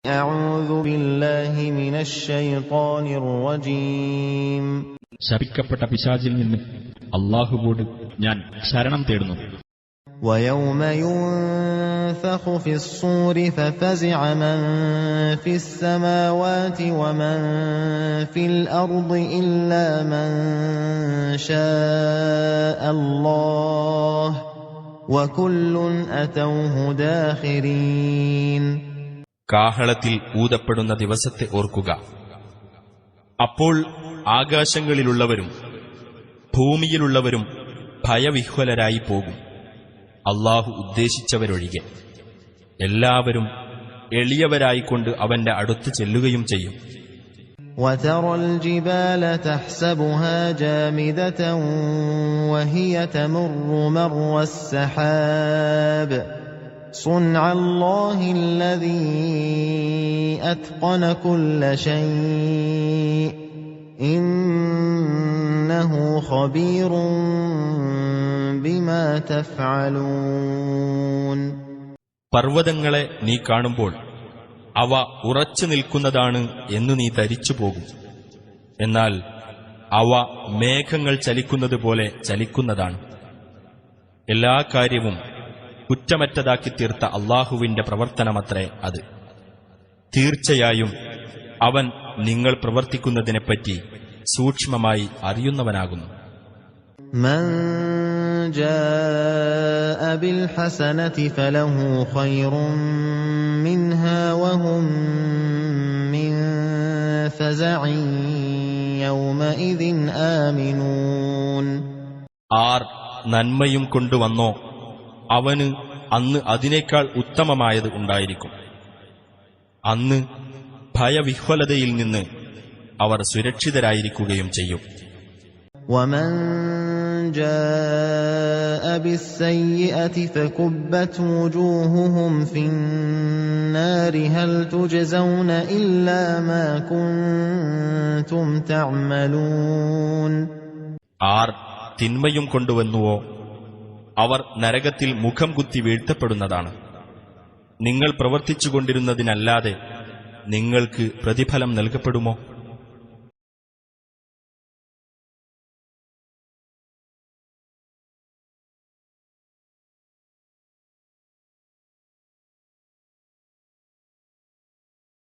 أعوذ بالله من الشيطان الرجيم ശപിക്കപ്പെട്ട പിശാചിൽ നിന്ന് അല്ലാഹുവോട് ഞാൻ ശരണം തേടുന്നു. ويوم ينفخ في الصور ففزع من في السماوات ومن في الأرض إلا من شاء الله وكل أتوه داخرين. കാഹളത്തിൽ ഊതപ്പെടുന്ന ദിവസത്തെ ഓർക്കുക. അപ്പോൾ ആകാശങ്ങളിലുള്ളവരും ഭൂമിയിലുള്ളവരും ഭയവിഹ്വലരായി പോകും, അല്ലാഹു ഉദ്ദേശിച്ചവരൊഴികെ. എല്ലാവരും എളിയവരായിക്കൊണ്ട് അവന്റെ അടുത്ത് ചെല്ലുകയും ചെയ്യും. وترى الجبال تحسبها جامدة وهي تمر مر السحاب صنع الله الذي أتقن كل شيء إنه خبير بما تفعلون. പർവ്വതങ്ങളെ നീ കാണുമ്പോൾ അവ ഉറച്ചു നിൽക്കുന്നതാണ് എന്ന് നീ ധരിച്ചു പോകും. എന്നാൽ അവ മേഘങ്ങൾ ചലിക്കുന്നത് പോലെ ചലിക്കുന്നതാണ്. എല്ലാ കാര്യവും കുറ്റമറ്റതാക്കി തീർത്ത അല്ലാഹുവിന്റെ പ്രവർത്തനമത്രേ അത്. തീർച്ചയായും അവൻ നിങ്ങൾ പ്രവർത്തിക്കുന്നതിനെപ്പറ്റി സൂക്ഷ്മമായി അറിയുന്നവനാകുന്നു. من جاء بالحسنة فله خير منها وهم من فزع يومئذ آمنون. ആർ നന്മയും കൊണ്ടുവന്നോ അവന് അന്ന് അതിനേക്കാൾ ഉത്തമമായത് ഉണ്ടായിരിക്കും. അന്ന് ഭയവിഹ്വലതയിൽ നിന്ന് അവർ സുരക്ഷിതരായിരിക്കുകയും ചെയ്യും. ومن جاء بالسيئة فكبت وجوههم في النار هل تجزون إلا ما كنتم تعملون. ആർ തിന്മയും കൊണ്ടുവന്നുവോ അവർ നരകത്തിൽ മുഖം കുത്തി വീഴ്ത്തപ്പെടുന്നതാണ്. നിങ്ങൾ പ്രവർത്തിച്ചുകൊണ്ടിരുന്നതിനല്ലാതെ നിങ്ങൾക്ക് പ്രതിഫലം നൽകപ്പെടുമോ?